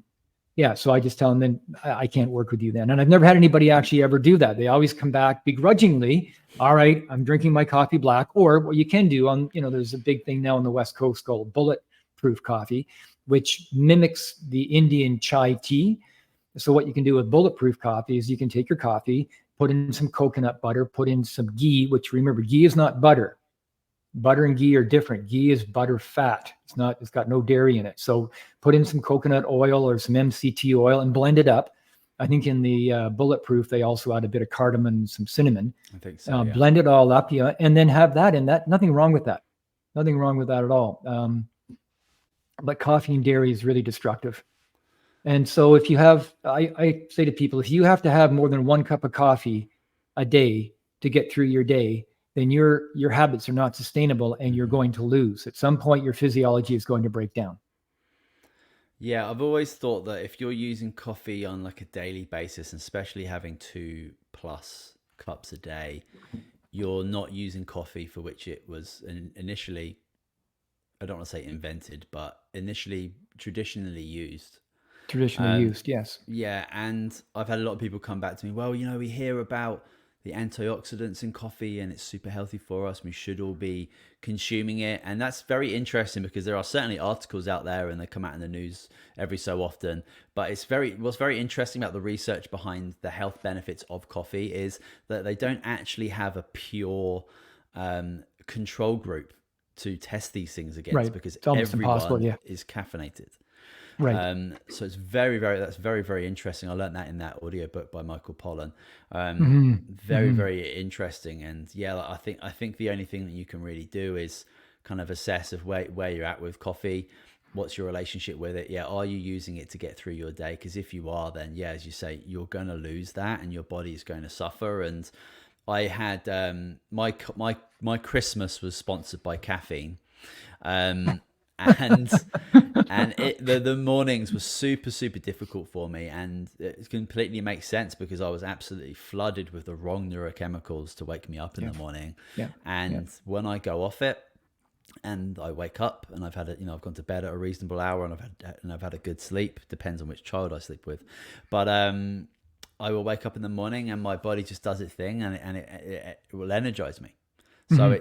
Yeah, so I just tell them, then I can't work with you then. And I've never had anybody actually ever do that. They always come back begrudgingly. All right, I'm drinking my coffee black. Or what you can do on, there's a big thing now on the West Coast called bulletproof coffee, which mimics the Indian chai tea. So what you can do with bulletproof coffee is you can take your coffee, put in some coconut butter, put in some ghee, which, remember, ghee is not butter. Butter and ghee are different. Ghee is butter fat. It's got no dairy in it. So put in some coconut oil or some MCT oil and blend it up. I think in the bulletproof, they also add a bit of cardamom and some cinnamon. I think so. Yeah. Blend it all up, and then have that in that. Nothing wrong with that. Nothing wrong with that at all. But coffee and dairy is really destructive. And so if you have, I say to people, if you have to have more than 1 cup of coffee a day to get through your day, then your habits are not sustainable, and you're going to lose. At some point, your physiology is going to break down. Yeah, I've always thought that if you're using coffee on like a daily basis, and especially having 2+ cups a day, you're not using coffee for which it was initially, I don't want to say invented, but initially traditionally used. Yes. Yeah, and I've had a lot of people come back to me, well, we hear about the antioxidants in coffee and it's super healthy for us. We should all be consuming it. And that's very interesting, because there are certainly articles out there and they come out in the news every so often. But what's very interesting about the research behind the health benefits of coffee is that they don't actually have a pure control group to test these things against, right. Because it's almost everyone impossible, yeah. is caffeinated. Right. So it's that's very, very interesting. I learned that in that audiobook by Michael Pollan. Very interesting. And yeah, I think the only thing that you can really do is kind of assess of where you're at with coffee. What's your relationship with it? Yeah, are you using it to get through your day? Because if you are, then yeah, as you say, you're going to lose that, and your body is going to suffer. And I had my Christmas was sponsored by caffeine. And the mornings were super, super difficult for me, and it completely makes sense because I was absolutely flooded with the wrong neurochemicals to wake me up in the morning. When I go off it and I wake up and I've had I've gone to bed at a reasonable hour and I've had a good sleep, depends on which child I sleep with, but I will wake up in the morning and my body just does its thing, and it will energize me. So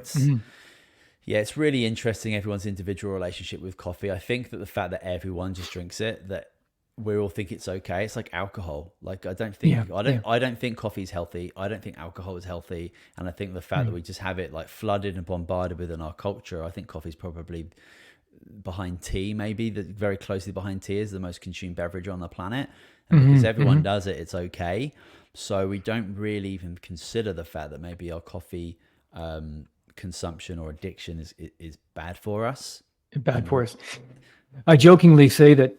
yeah, it's really interesting, everyone's individual relationship with coffee. I think that the fact that everyone just drinks it, that we all think it's okay. It's like alcohol. Like I don't think coffee is healthy. I don't think alcohol is healthy. And I think the fact that we just have it like flooded and bombarded within our culture, I think coffee is probably behind tea, maybe very closely behind tea is the most consumed beverage on the planet. And because everyone does it, it's okay. So we don't really even consider the fact that maybe our coffee consumption or addiction is bad for us. I jokingly say that,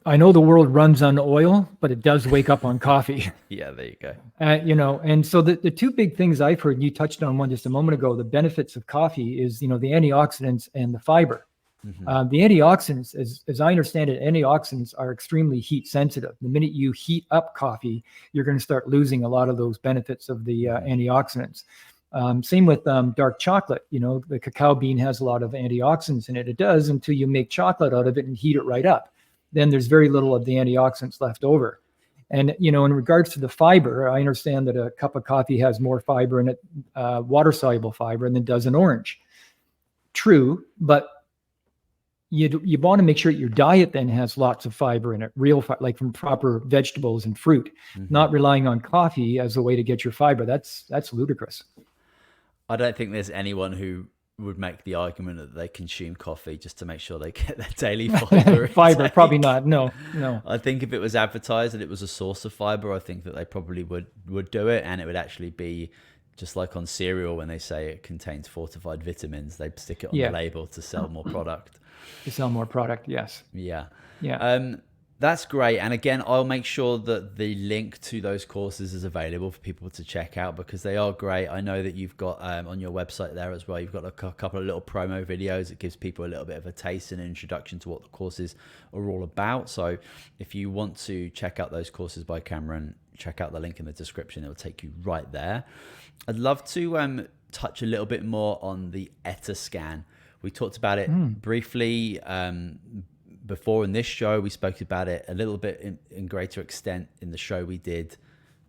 I know the world runs on oil, but it does wake up on coffee. Yeah, there you go. And so the two big things I've heard, and you touched on one just a moment ago, the benefits of coffee is, the antioxidants and the fiber. The antioxidants, as I understand it, antioxidants are extremely heat sensitive. The minute you heat up coffee, you're going to start losing a lot of those benefits of the antioxidants. Same with dark chocolate. The cacao bean has a lot of antioxidants in it. It does until you make chocolate out of it and heat it right up. Then there's very little of the antioxidants left over. And, in regards to the fiber, I understand that a cup of coffee has more fiber in it, water-soluble fiber, than does an orange. True, but you want to make sure your diet then has lots of fiber in it, like from proper vegetables and fruit, not relying on coffee as a way to get your fiber. That's ludicrous. I don't think there's anyone who would make the argument that they consume coffee just to make sure they get their daily fiber. Fiber, probably not. No. I think if it was advertised that it was a source of fiber, I think that they probably would do it, and it would actually be just like on cereal when they say it contains fortified vitamins, they'd stick it on the label to sell more product. To sell more product, yes. Yeah. That's great. And again, I'll make sure that the link to those courses is available for people to check out, because they are great. I know that you've got on your website there as well, you've got a couple of little promo videos. It gives people a little bit of a taste and an introduction to what the courses are all about. So if you want to check out those courses by Cameron, check out the link in the description. It will take you right there. I'd love to touch a little bit more on the ETA scan. We talked about it briefly before in this show. We spoke about it a little bit in greater extent in the show we did,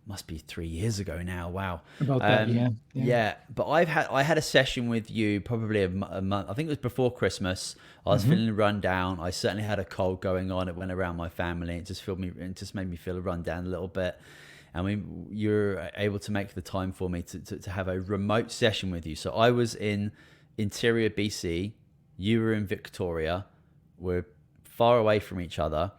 must be 3 years ago now. Wow. About that, yeah. Yeah, but I had a session with you probably a month. I think it was before Christmas. I was feeling run down. I certainly had a cold going on. It went around my family. It just made me feel run down a little bit. And you're able to make the time for me to have a remote session with you. So I was in interior BC. You were in Victoria. We're far away from each other,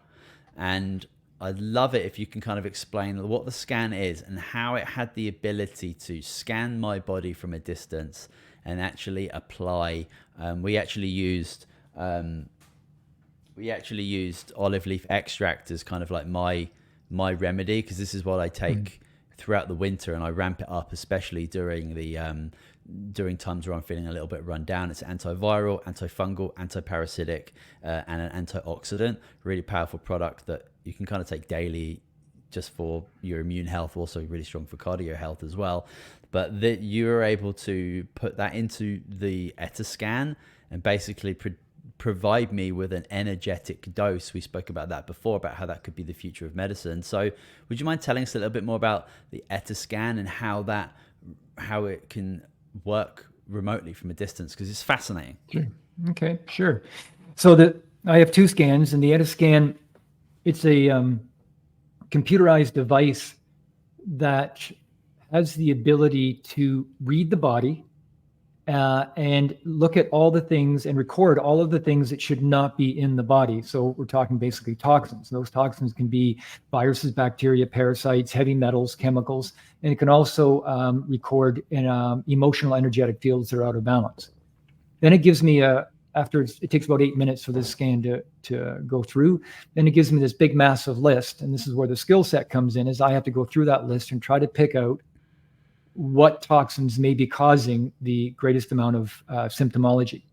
and I'd love it if you can kind of explain what the scan is and how it had the ability to scan my body from a distance and actually apply. We actually used olive leaf extract as kind of like my remedy, because this is what I take throughout the winter, and I ramp it up, especially during times where I'm feeling a little bit run down. It's antiviral, antifungal, antiparasitic, and an antioxidant. Really powerful product that you can kind of take daily just for your immune health, also really strong for cardio health as well. But that you're able to put that into the ETA scan and basically provide me with an energetic dose. We spoke about that before, about how that could be the future of medicine. So would you mind telling us a little bit more about the ETA scan and how it can work remotely from a distance, because it's fascinating. Sure. Okay, sure. So I have two scans, and the ETA scan, it's a computerized device that has the ability to read the body and look at all the things and record all of the things that should not be in the body. So we're talking basically toxins. Those toxins can be viruses, bacteria, parasites, heavy metals, chemicals, and it can also record in emotional energetic fields that are out of balance. Then it gives me it takes about 8 minutes for this scan to go through. Then it gives me this big massive list. And this is where the skill set comes in, is I have to go through that list and try to pick out what toxins may be causing the greatest amount of symptomology.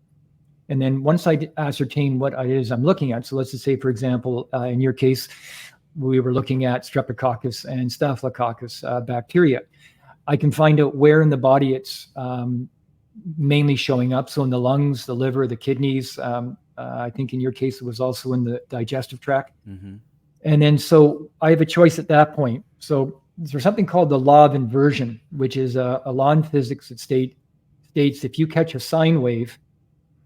And then once I ascertain what it is I'm looking at, so let's just say, for example, in your case, we were looking at streptococcus and staphylococcus bacteria. I can find out where in the body it's mainly showing up. So in the lungs, the liver, the kidneys. I think in your case, it was also in the digestive tract. Mm-hmm. And then so I have a choice at that point. So there's something called the law of inversion, which is a law in physics that states if you catch a sine wave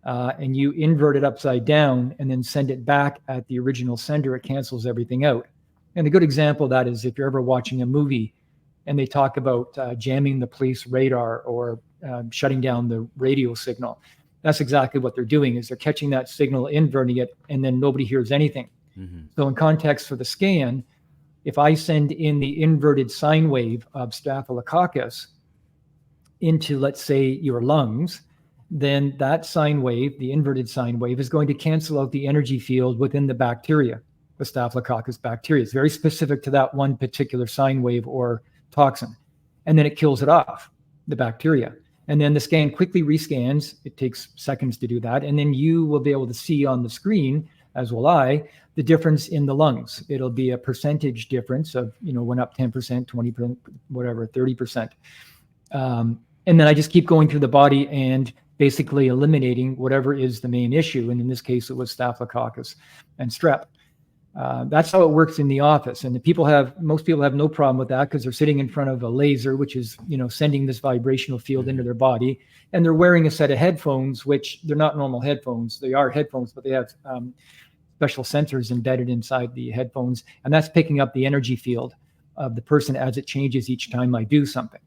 and you invert it upside down and then send it back at the original sender, it cancels everything out. And a good example of that is if you're ever watching a movie and they talk about jamming the police radar or shutting down the radio signal. That's exactly what they're doing, is they're catching that signal, inverting it, and then nobody hears anything. Mm-hmm. So in context for the scan, if I send in the inverted sine wave of staphylococcus into, let's say, your lungs, then that sine wave, the inverted sine wave, is going to cancel out the energy field within the bacteria, the staphylococcus bacteria. It's very specific to that one particular sine wave or toxin. And then it kills it off, the bacteria. And then the scan quickly rescans. It takes seconds to do that. And then you will be able to see on the screen, as will I, the difference in the lungs. It'll be a percentage difference of, went up 10%, 20%, whatever, 30%. And then I just keep going through the body and basically eliminating whatever is the main issue. And in this case, it was staphylococcus and strep. That's how it works in the office. And most people have no problem with that because they're sitting in front of a laser, which is, sending this vibrational field into their body. And they're wearing a set of headphones, which they're not normal headphones. They are headphones, but they have special sensors embedded inside the headphones. And that's picking up the energy field of the person as it changes each time I do something.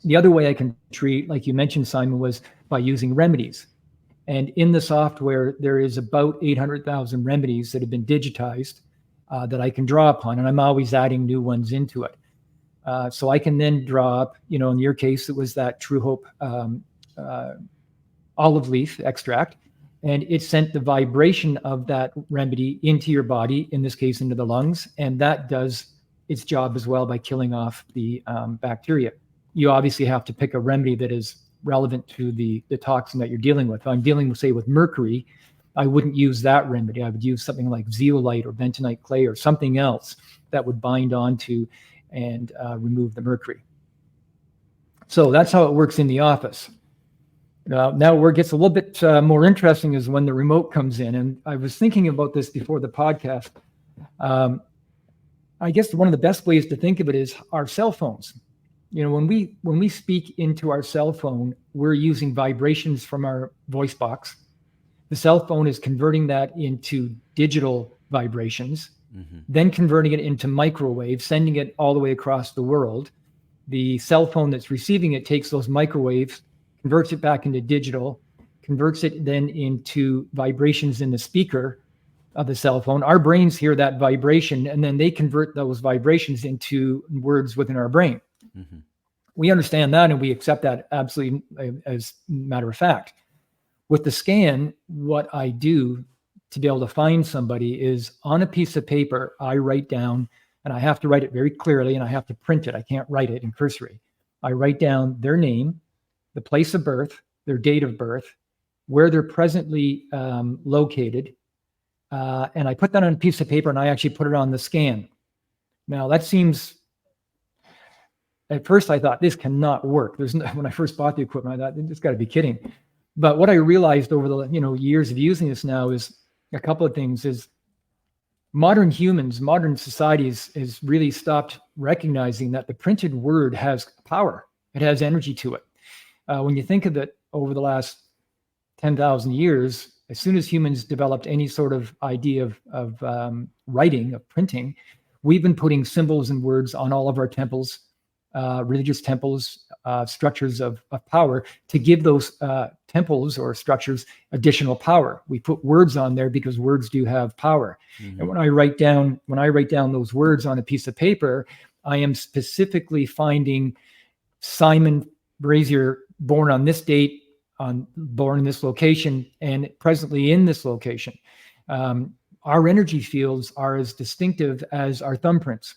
The other way I can treat, like you mentioned, Simon, was by using remedies. And in the software, there is about 800,000 remedies that have been digitized that I can draw upon. And I'm always adding new ones into it. So I can then draw up, in your case, it was that True Hope olive leaf extract. and it sent the vibration of that remedy into your body, in this case into the lungs, and that does its job as well by killing off the bacteria. You obviously have to pick a remedy that is relevant to the toxin that you're dealing with. If I'm dealing with, say, with mercury, I wouldn't use that remedy. I would use something like zeolite or bentonite clay or something else that would bind onto and remove the mercury. So that's how it works in the office. Now where it gets a little bit more interesting is when the remote comes in. And I was thinking about this before the podcast. I guess one of the best ways to think of it is our cell phones. When we speak into our cell phone, we're using vibrations from our voice box. The cell phone is converting that into digital vibrations, then converting it into microwaves, sending it all the way across the world. The cell phone that's receiving it takes those microwaves, converts it back into digital, converts it then into vibrations in the speaker of the cell phone. Our brains hear that vibration, and then they convert those vibrations into words within our brain. We understand that, and we accept that absolutely as a matter of fact. With the scan, what I do to be able to find somebody is on a piece of paper, I write down, and I have to write it very clearly, and I have to print it. I can't write it in cursory. I write down their name, the place of birth, their date of birth, where they're presently located, and I put that on a piece of paper, and I actually put it on the scan. Now, that seems, at first I thought, this cannot work. When I first bought the equipment, I thought, it's got to be kidding. But what I realized over the years of using this now is a couple of things. Is modern society has really stopped recognizing that the printed word has power. It has energy to it. When you think of it, over the last 10,000 years, as soon as humans developed any sort of idea of writing, of printing, we've been putting symbols and words on all of our temples, religious temples, structures of power, to give those temples or structures additional power. We put words on there because words do have power. And when I write down those words on a piece of paper, I am specifically finding Simon Brazier, born on this date, born in this location, and presently in this location. Our energy fields are as distinctive as our thumbprints.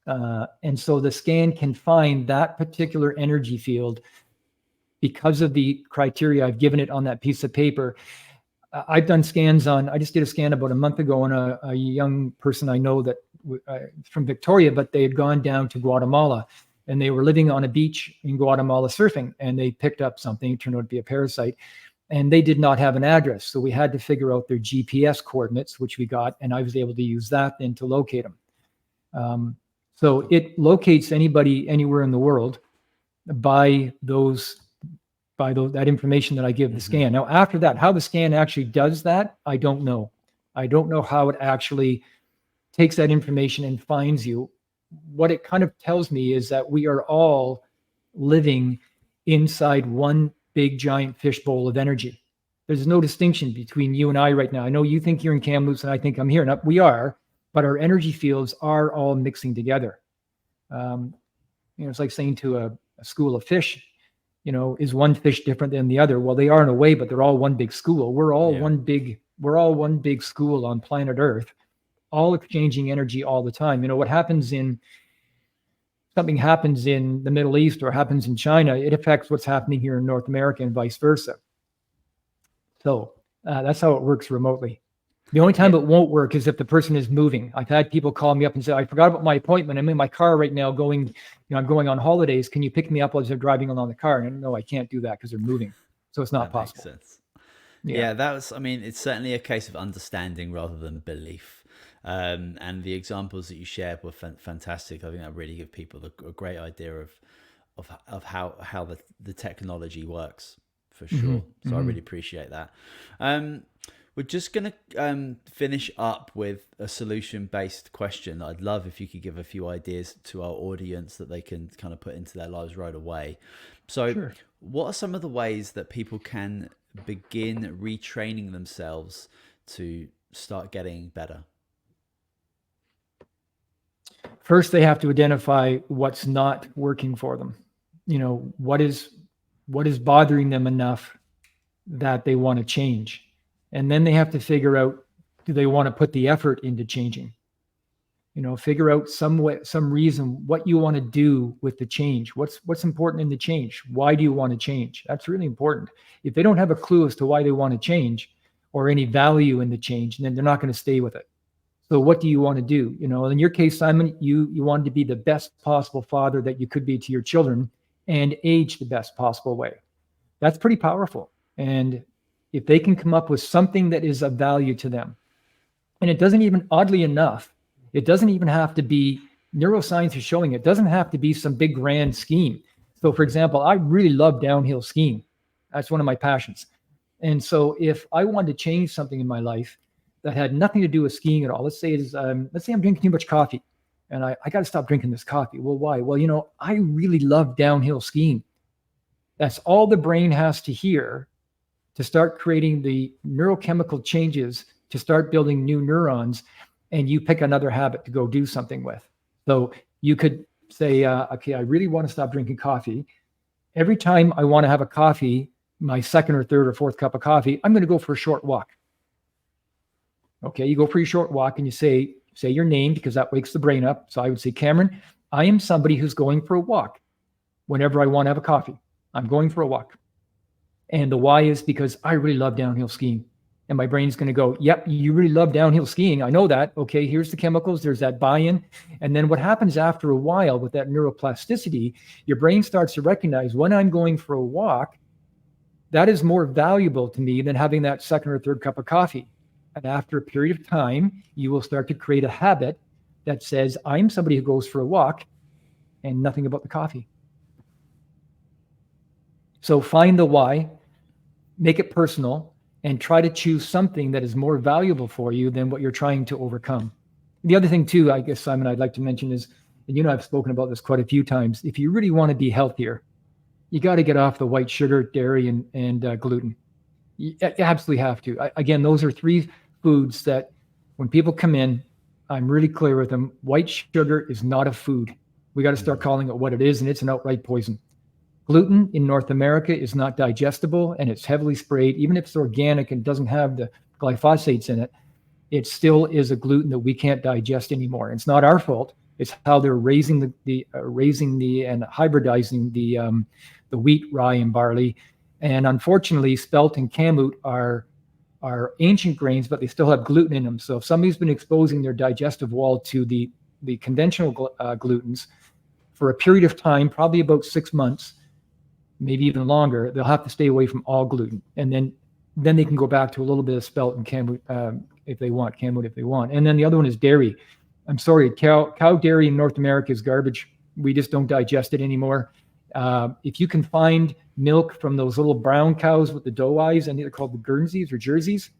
And so the scan can find that particular energy field because of the criteria I've given it on that piece of paper. I've done scans I just did a scan about a month ago on a young person I know that from Victoria, but they had gone down to Guatemala, and they were living on a beach in Guatemala surfing, and they picked up something. It turned out to be a parasite, and they did not have an address. So we had to figure out their GPS coordinates, which we got, and I was able to use that then to locate them. So it locates anybody anywhere in the world by that information that I give the scan. Now, after that, how the scan actually does that, I don't know. I don't know how it actually takes that information and finds you. What it kind of tells me is that we are all living inside one big giant fishbowl of energy. There's no distinction between you and I right now. I know you think you're in Kamloops and I think I'm here. And we are, but our energy fields are all mixing together. It's like saying to a school of fish, is one fish different than the other? Well, they are in a way, but they're all one big school. We're all one big school on planet Earth, all exchanging energy all the time. What happens something happens in the Middle East or happens in China, it affects what's happening here in North America and vice versa. So that's how it works remotely. The only time it won't work is if the person is moving. I've had people call me up and say, I forgot about my appointment. I'm in my car right now I'm going on holidays. Can you pick me up as they're driving along the car? And no, I can't do that because they're moving. So it's not possible. Makes sense. Yeah, it's certainly a case of understanding rather than belief. And the examples that you shared were fantastic. I think that really give people a great idea of how the technology works, for sure. So I really appreciate that. We're just going to finish up with a solution-based question. I'd love if you could give a few ideas to our audience that they can kind of put into their lives right away. So What are some of the ways that people can begin retraining themselves to start getting better? First, they have to identify what's not working for them. What is bothering them enough that they want to change. And then they have to figure out, do they want to put the effort into changing? Figure out some way, some reason what you want to do with the change. What's important in the change? Why do you want to change? That's really important. If they don't have a clue as to why they want to change or any value in the change, then they're not going to stay with it. So what do you want to do? In your case, Simon, you wanted to be the best possible father that you could be to your children and age the best possible way. That's pretty powerful. And if they can come up with something that is of value to them, and it doesn't even, oddly enough, it doesn't even have to be, neuroscience is showing it doesn't have to be some big grand scheme. So for example, I really love downhill skiing. That's one of my passions. And so if I wanted to change something in my life that had nothing to do with skiing at all, let's say I'm drinking too much coffee and I got to stop drinking this coffee. Well, why? Well, I really love downhill skiing. That's all the brain has to hear to start creating the neurochemical changes, to start building new neurons, and you pick another habit to go do something with. So you could say, okay, I really want to stop drinking coffee. Every time I want to have a coffee, my second or third or fourth cup of coffee, I'm going to go for a short walk. Okay, you go for your short walk and you say your name, because that wakes the brain up. So I would say, Cameron, I am somebody who's going for a walk. Whenever I want to have a coffee, I'm going for a walk. And the why is because I really love downhill skiing. And my brain's going to go, yep, you really love downhill skiing. I know that. Okay, here's the chemicals. There's that buy-in. And then what happens after a while with that neuroplasticity, your brain starts to recognize when I'm going for a walk, that is more valuable to me than having that second or third cup of coffee. And after a period of time, you will start to create a habit that says, I'm somebody who goes for a walk and nothing about the coffee. So find the why, make it personal, and try to choose something that is more valuable for you than what you're trying to overcome. The other thing too, I guess, Simon, I'd like to mention is, and I've spoken about this quite a few times, if you really want to be healthier, you got to get off the white sugar, dairy, and gluten. You absolutely have to. Again, those are three foods that when people come in, I'm really clear with them. White sugar is not a food. We got to start calling it what it is, and it's an outright poison. Gluten in North America is not digestible, and it's heavily sprayed. Even if it's organic and doesn't have the glyphosates in it, it still is a gluten that we can't digest anymore. It's not our fault. It's how they're raising and hybridizing the wheat, rye, and barley. And unfortunately, spelt and kamut are ancient grains, but they still have gluten in them. So if somebody's been exposing their digestive wall to the conventional glutens for a period of time, probably about 6 months, maybe even longer, they'll have to stay away from all gluten. And then they can go back to a little bit of spelt and kamut if they want, kamut if they want. And then the other one is dairy. I'm sorry, cow dairy in North America is garbage. We just don't digest it anymore. If you can find milk from those little brown cows with the doe eyes, and they're called the Guernseys or Jerseys,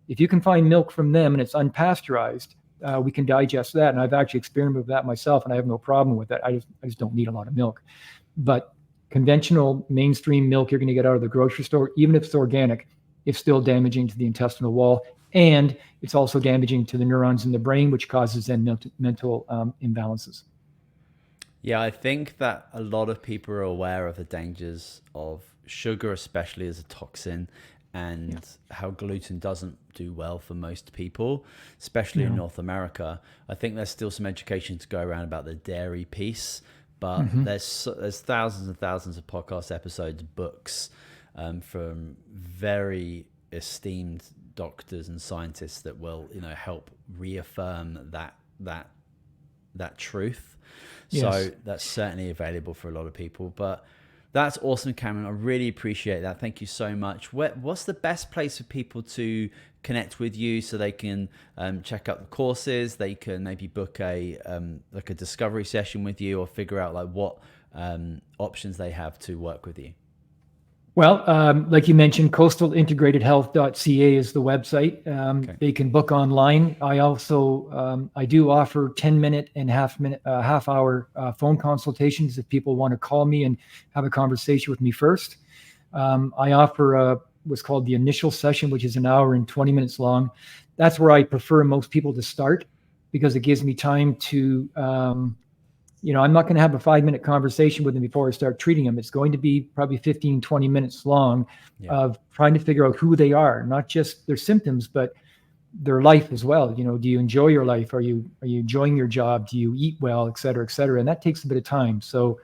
if you can find milk from them and it's unpasteurized, we can digest that. And I've actually experimented with that myself, and I have no problem with that. I just don't need a lot of milk. But conventional mainstream milk you're going to get out of the grocery store, even if it's organic, it's still damaging to the intestinal wall. And it's also damaging to the neurons in the brain, which causes then mental imbalances. Yeah, I think that a lot of people are aware of the dangers of sugar, especially as a toxin, and how gluten doesn't do well for most people, especially in North America. I think there's still some education to go around about the dairy piece, but there's thousands and thousands of podcast episodes, books from very esteemed doctors and scientists that will, help reaffirm that truth. Yes. So that's certainly available for a lot of people. But that's awesome, Cameron. I really appreciate that. Thank you so much. What's the best place for people to connect with you so they can check out the courses? They can maybe book a discovery session with you, or figure out what options they have to work with you. Well, like you mentioned, coastalintegratedhealth.ca is the website. Okay. They can book online. I also I do offer 10-minute and half-hour phone consultations if people want to call me and have a conversation with me first. I offer what's called the initial session, which is an hour and 20 minutes long. That's where I prefer most people to start, because it gives me time to I'm not going to have a 5-minute conversation with them before I start treating them. It's going to be probably 15, 20 minutes long of trying to figure out who they are, not just their symptoms, but their life as well. Do you enjoy your life? Are you enjoying your job? Do you eat well, et cetera, et cetera? And that takes a bit of time. So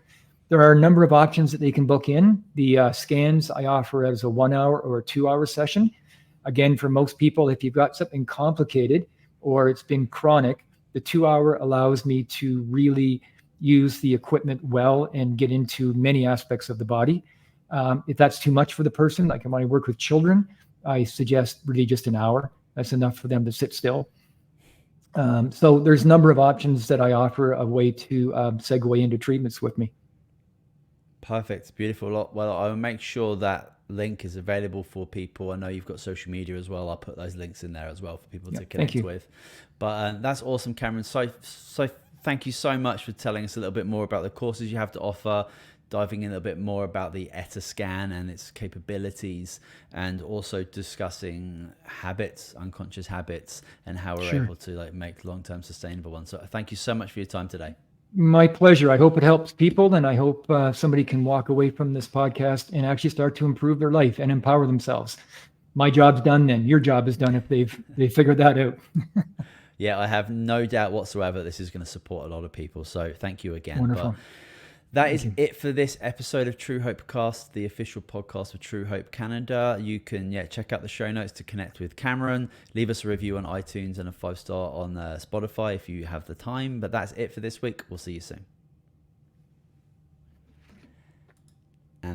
there are a number of options that they can book in. The scans I offer as a 1 hour or a 2 hour session. Again, for most people, if you've got something complicated or it's been chronic, the 2 hour allows me to really use the equipment well and get into many aspects of the body. If that's too much for the person, like when I work with children, I suggest really just an hour. That's enough for them to sit still. So there's a number of options that I offer, a way to segue into treatments with me. Perfect. Beautiful. Well, I'll make sure that link is available for people. I know you've got social media as well. I'll put those links in there as well for people to connect with. But that's awesome, Cameron. So thank you so much for telling us a little bit more about the courses you have to offer, diving in a bit more about the ETA scan and its capabilities, and also discussing habits, unconscious habits, and how we're able to make long-term sustainable ones. So thank you so much for your time today. My pleasure. I hope it helps people, and I hope somebody can walk away from this podcast and actually start to improve their life and empower themselves. My job's done, then your job is done if they've figured that out. Yeah, I have no doubt whatsoever this is going to support a lot of people. So thank you again. Wonderful. But that is it for this episode of True Hope Cast, the official podcast of True Hope Canada. You can check out the show notes to connect with Cameron. Leave us a review on iTunes and a 5-star on Spotify if you have the time. But that's it for this week. We'll see you soon.